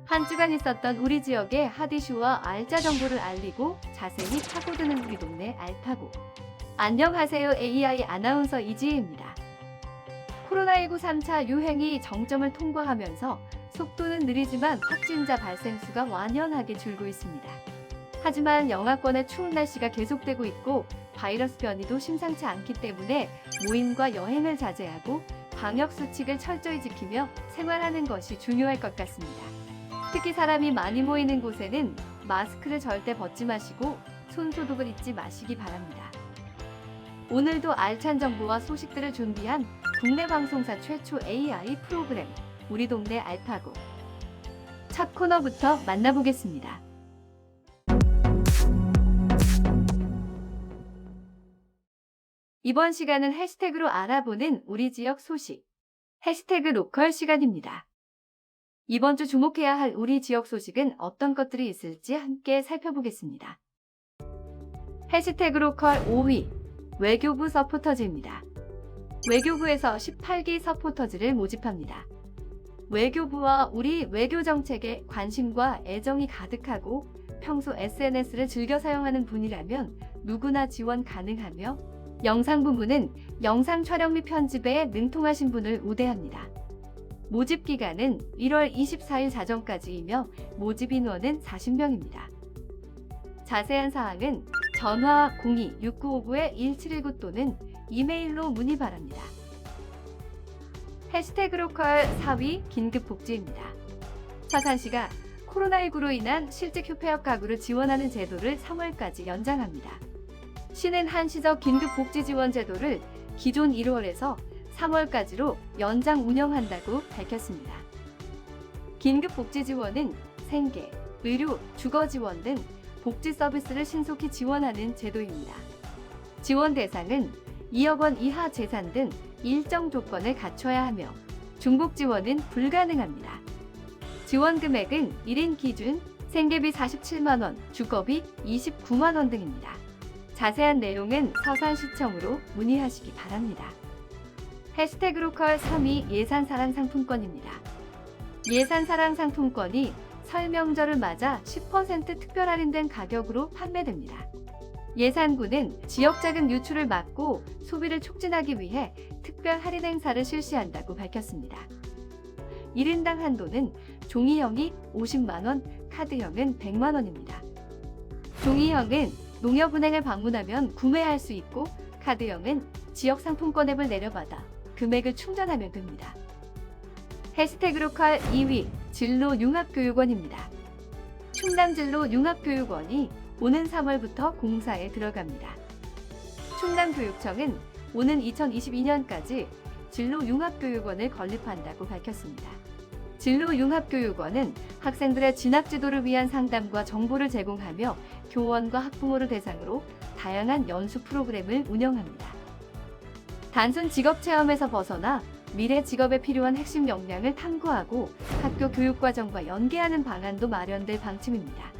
한 주간 있었던 우리 지역의 핫 이슈와 알짜 정보를 알리고 자세히 파고드는 우리 동네 알파고. 안녕하세요. AI 아나운서 이지혜입니다. 코로나19 3차 유행이 정점을 통과하면서 속도는 느리지만 확진자 발생 수가 완연하게 줄고 있습니다. 하지만 영하권의 추운 날씨가 계속되고 있고 바이러스 변이도 심상치 않기 때문에 모임과 여행을 자제하고 방역 수칙을 철저히 지키며 생활하는 것이 중요할 것 같습니다. 특히 사람이 많이 모이는 곳에는 마스크를 절대 벗지 마시고 손 소독을 잊지 마시기 바랍니다. 오늘도 알찬 정보와 소식들을 준비한 국내 방송사 최초 AI 프로그램 우리 동네 알파고. 첫 코너부터 만나보겠습니다. 이번 시간은 해시태그로 알아보는 우리 지역 소식. 해시태그 로컬 시간입니다. 이번 주 주목해야 할 우리 지역 소식은 어떤 것들이 있을지 함께 살펴보겠습니다. 해시태그 로컬 5위, 외교부 서포터즈입니다. 외교부에서 18기 서포터즈를 모집합니다. 외교부와 우리 외교 정책에 관심과 애정이 가득하고 평소 SNS를 즐겨 사용하는 분이라면 누구나 지원 가능하며 영상 부문은 영상 촬영 및 편집에 능통하신 분을 우대합니다. 모집 기간은 1월 24일 자정까지이며 모집 인원은 40명입니다. 자세한 사항은 전화 02-6959-1719 또는 이메일로 문의 바랍니다. 해시태그 로컬 4위 긴급복지입니다. 서산시가 코로나19로 인한 실직 휴폐업 가구를 지원하는 제도를 3월까지 연장합니다. 시는 한시적 긴급복지 지원 제도를 기존 1월에서 3월까지로 연장 운영한다고 밝혔습니다. 긴급복지 지원은 생계, 의료, 주거 지원 등 복지 서비스를 신속히 지원하는 제도입니다. 지원 대상은 2억 원 이하 재산 등 일정 조건을 갖춰야 하며 중복 지원은 불가능합니다. 지원 금액은 1인 기준 생계비 47만 원, 주거비 29만 원 등입니다. 자세한 내용은 서산시청으로 문의하시기 바랍니다. 해시태그 로컬 3위 예산사랑 상품권입니다. 예산사랑 상품권이 설 명절을 맞아 10% 특별 할인된 가격으로 판매됩니다. 예산구는 지역자금 유출을 막고 소비를 촉진하기 위해 특별 할인 행사를 실시한다고 밝혔습니다. 1인당 한도는 종이형이 50만 원, 카드형은 100만 원입니다. 종이형은 농협은행을 방문하면 구매할 수 있고 카드형은 지역 상품권 앱을 내려받아 금액을 충전하면 됩니다. 해시태그 로컬 2위 진로융합교육원입니다. 충남진로융합교육원이 오는 3월부터 공사에 들어갑니다. 충남교육청은 오는 2022년까지 진로융합교육원을 건립한다고 밝혔습니다. 진로융합교육원은 학생들의 진학지도를 위한 상담과 정보를 제공하며 교원과 학부모를 대상으로 다양한 연수 프로그램을 운영합니다. 단순 직업체험에서 벗어나 미래 직업에 필요한 핵심 역량을 탐구하고 학교 교육과정과 연계하는 방안도 마련될 방침입니다.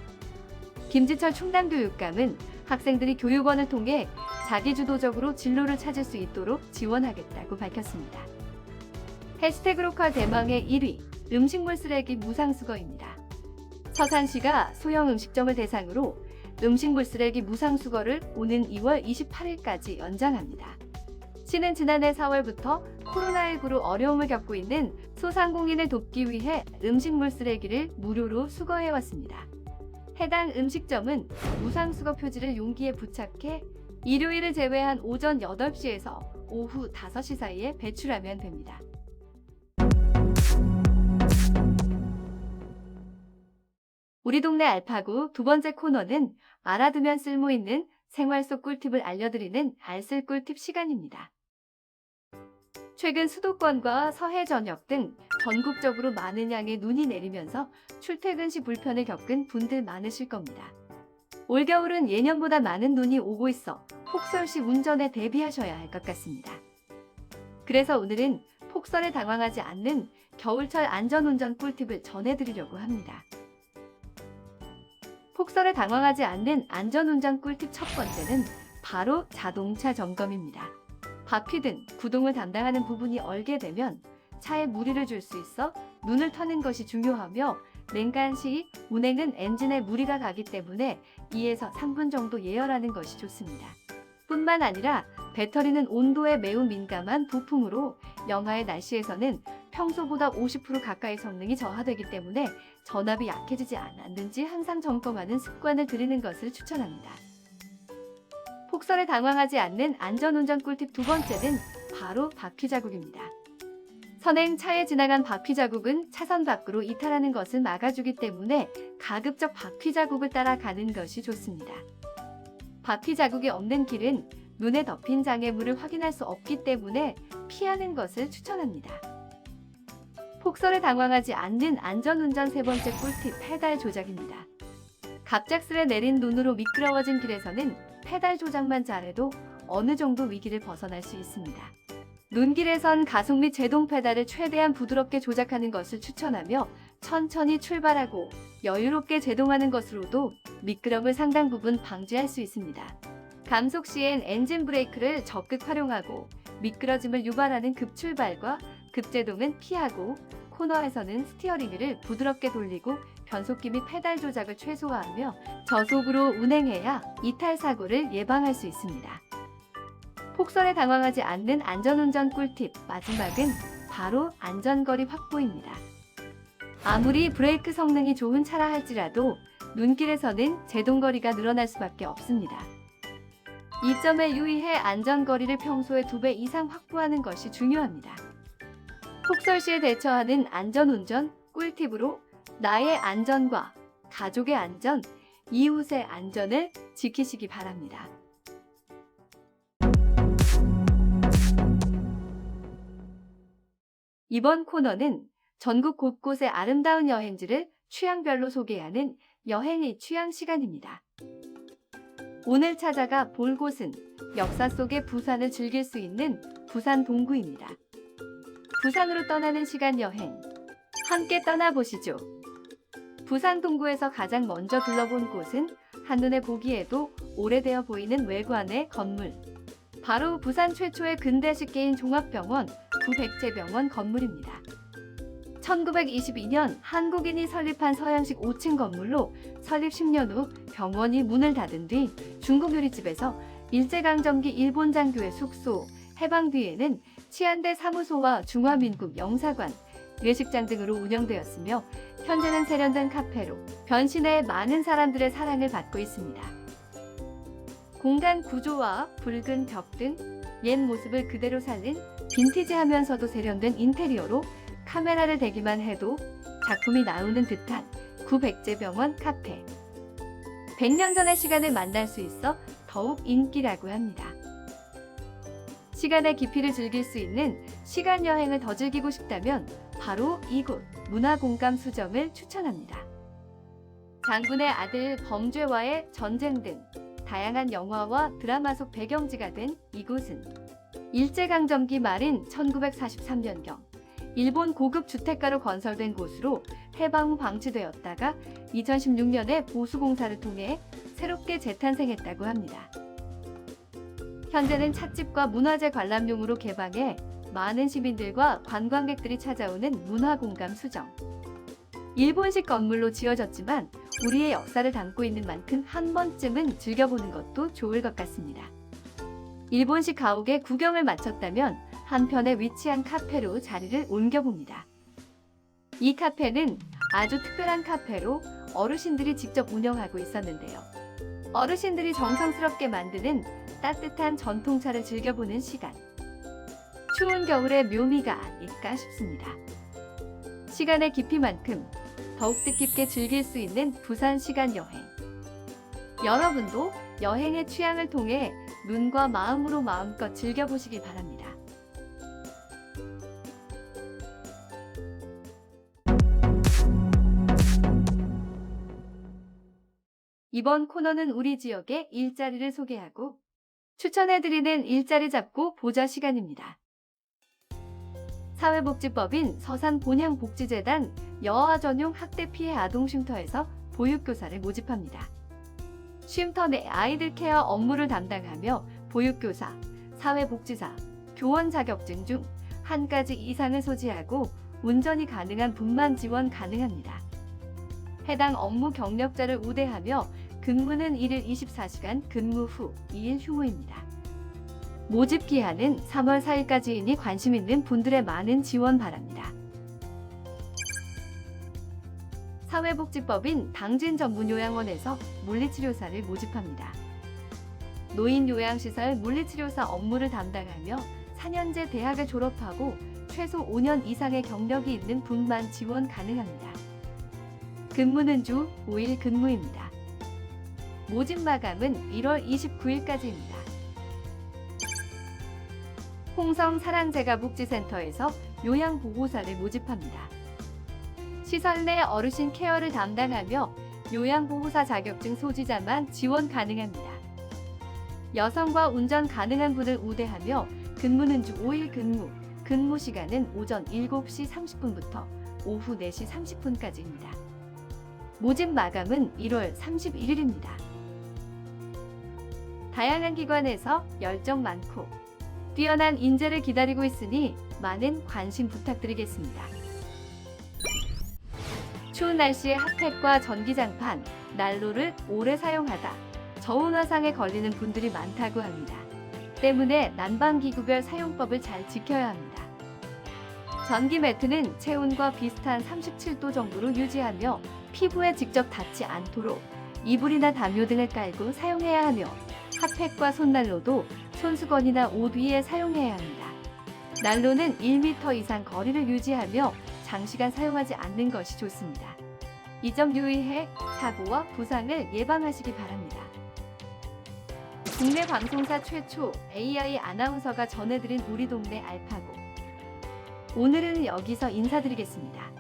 김지철 충남교육감은 학생들이 교육원을 통해 자기주도적으로 진로를 찾을 수 있도록 지원하겠다고 밝혔습니다. 해시태그 로컬 대망의 1위 음식물 쓰레기 무상수거입니다. 서산시가 소형 음식점을 대상으로 음식물 쓰레기 무상수거를 오는 2월 28일까지 연장합니다. 시는 지난해 4월부터 코로나19로 어려움을 겪고 있는 소상공인을 돕기 위해 음식물 쓰레기를 무료로 수거해왔습니다. 해당 음식점은 무상수거 표지를 용기에 부착해 일요일을 제외한 오전 8시에서 오후 5시 사이에 배출하면 됩니다. 우리 동네 알파고 두 번째 코너는 알아두면 쓸모있는 생활 속 꿀팁을 알려드리는 알쓸 꿀팁 시간입니다. 최근 수도권과 서해 전역 등 전국적으로 많은 양의 눈이 내리면서 출퇴근 시 불편을 겪은 분들 많으실 겁니다. 올겨울은 예년보다 많은 눈이 오고 있어 폭설 시 운전에 대비하셔야 할 것 같습니다. 그래서 오늘은 폭설에 당황하지 않는 겨울철 안전운전 꿀팁을 전해드리려고 합니다. 폭설에 당황하지 않는 안전운전 꿀팁 첫 번째는 바로 자동차 점검입니다. 바퀴 등 구동을 담당하는 부분이 얼게 되면 차에 무리를 줄 수 있어 눈을 터는 것이 중요하며 냉간 시 운행은 엔진에 무리가 가기 때문에 2에서 3분 정도 예열하는 것이 좋습니다. 뿐만 아니라 배터리는 온도에 매우 민감한 부품으로 영하의 날씨에서는 평소보다 50% 가까이 성능이 저하되기 때문에 전압이 약해지지 않았는지 항상 점검하는 습관을 들이는 것을 추천합니다. 폭설에 당황하지 않는 안전운전 꿀팁 두 번째는 바로 바퀴 자국입니다. 선행 차에 지나간 바퀴 자국은 차선 밖으로 이탈하는 것을 막아주기 때문에 가급적 바퀴 자국을 따라가는 것이 좋습니다. 바퀴 자국이 없는 길은 눈에 덮인 장애물을 확인할 수 없기 때문에 피하는 것을 추천합니다. 폭설에 당황하지 않는 안전운전 세 번째 꿀팁, 페달 조작입니다. 갑작스레 내린 눈으로 미끄러워진 길에서는 페달 조작만 잘해도 어느 정도 위기를 벗어날 수 있습니다. 눈길에선 가속 및 제동 페달을 최대한 부드럽게 조작하는 것을 추천하며 천천히 출발하고 여유롭게 제동하는 것으로도 미끄럼을 상당 부분 방지할 수 있습니다. 감속 시엔 엔진 브레이크를 적극 활용하고 미끄러짐을 유발하는 급출발과 급제동은 피하고 코너에서는 스티어링 휠을 부드럽게 돌리고 변속기 및 페달 조작을 최소화하며 저속으로 운행해야 이탈 사고를 예방할 수 있습니다. 폭설에 당황하지 않는 안전운전 꿀팁 마지막은 바로 안전거리 확보입니다. 아무리 브레이크 성능이 좋은 차라 할지라도 눈길에서는 제동거리가 늘어날 수밖에 없습니다. 이 점에 유의해 안전거리를 평소의 2배 이상 확보하는 것이 중요합니다. 폭설 시에 대처하는 안전운전 꿀팁으로 나의 안전과 가족의 안전, 이웃의 안전을 지키시기 바랍니다. 이번 코너는 전국 곳곳의 아름다운 여행지를 취향별로 소개하는 여행의 취향 시간입니다. 오늘 찾아가 볼 곳은 역사 속의 부산을 즐길 수 있는 부산 동구입니다. 부산으로 떠나는 시간 여행, 함께 떠나보시죠. 부산 동구에서 가장 먼저 둘러본 곳은 한눈에 보기에도 오래되어 보이는 외관의 건물. 바로 부산 최초의 근대식 개인 종합병원 구백제병원 건물입니다. 1922년 한국인이 설립한 서양식 5층 건물로 설립 10년 후 병원이 문을 닫은 뒤 중국 요리집에서 일제강점기 일본 장교의 숙소, 해방 뒤에는 치안대 사무소와 중화민국 영사관, 외식장 등으로 운영되었으며 현재는 세련된 카페로 변신해 많은 사람들의 사랑을 받고 있습니다. 공간 구조와 붉은 벽 등 옛 모습을 그대로 살린 빈티지하면서도 세련된 인테리어로 카메라를 대기만 해도 작품이 나오는 듯한 구백제병원 카페. 100년 전의 시간을 만날 수 있어 더욱 인기라고 합니다. 시간의 깊이를 즐길 수 있는 시간 여행을 더 즐기고 싶다면 바로 이곳 문화공감 수정을 추천합니다. 장군의 아들 범죄와의 전쟁 등 다양한 영화와 드라마 속 배경지가 된 이곳은 일제강점기 말인 1943년경 일본 고급 주택가로 건설된 곳으로 해방 후 방치되었다가 2016년에 보수공사를 통해 새롭게 재탄생했다고 합니다. 현재는 찻집과 문화재 관람용으로 개방해 많은 시민들과 관광객들이 찾아오는 문화공감 수정. 일본식 건물로 지어졌지만 우리의 역사를 담고 있는 만큼 한 번쯤은 즐겨보는 것도 좋을 것 같습니다. 일본식 가옥에 구경을 마쳤다면 한편에 위치한 카페로 자리를 옮겨봅니다. 이 카페는 아주 특별한 카페로 어르신들이 직접 운영하고 있었는데요. 어르신들이 정성스럽게 만드는 따뜻한 전통차를 즐겨보는 시간. 추운 겨울의 묘미가 아닐까 싶습니다. 시간의 깊이만큼 더욱 뜻깊게 즐길 수 있는 부산 시간 여행. 여러분도 여행의 취향을 통해 눈과 마음으로 마음껏 즐겨보시기 바랍니다. 이번 코너는 우리 지역의 일자리를 소개하고 추천해드리는 일자리 잡고 보자 시간입니다. 사회복지법인 서산본향복지재단 여아 전용 학대 피해 아동 쉼터에서 보육교사를 모집합니다. 쉼터 내 아이들 케어 업무를 담당하며 보육교사, 사회복지사, 교원 자격증 중 한 가지 이상을 소지하고 운전이 가능한 분만 지원 가능합니다. 해당 업무 경력자를 우대하며 근무는 1일 24시간, 근무 후 2일 휴무입니다. 모집 기한은 3월 4일까지이니 관심 있는 분들의 많은 지원 바랍니다. 사회복지법인 당진전문요양원에서 물리치료사를 모집합니다. 노인요양시설 물리치료사 업무를 담당하며 4년제 대학을 졸업하고 최소 5년 이상의 경력이 있는 분만 지원 가능합니다. 근무는 주 5일 근무입니다. 모집 마감은 1월 29일까지입니다. 홍성 사랑제가복지센터에서 요양보호사를 모집합니다. 시설 내 어르신 케어를 담당하며 요양보호사 자격증 소지자만 지원 가능합니다. 여성과 운전 가능한 분을 우대하며 근무는 주 5일 근무 시간은 오전 7시 30분부터 오후 4시 30분까지입니다. 모집 마감은 1월 31일입니다. 다양한 기관에서 열정 많고 뛰어난 인재를 기다리고 있으니 많은 관심 부탁드리겠습니다. 추운 날씨에 핫팩과 전기장판, 난로를 오래 사용하다 저온화상에 걸리는 분들이 많다고 합니다. 때문에 난방기구별 사용법을 잘 지켜야 합니다. 전기 매트는 체온과 비슷한 37도 정도로 유지하며 피부에 직접 닿지 않도록 이불이나 담요 등을 깔고 사용해야 하며 핫팩과 손난로도 손수건이나 옷 위에 사용해야 합니다. 난로는 1m 이상 거리를 유지하며 장시간 사용하지 않는 것이 좋습니다. 이 점 유의해 사고와 부상을 예방하시기 바랍니다. 국내 방송사 최초 AI 아나운서가 전해드린 우리 동네 알파고. 오늘은 여기서 인사드리겠습니다.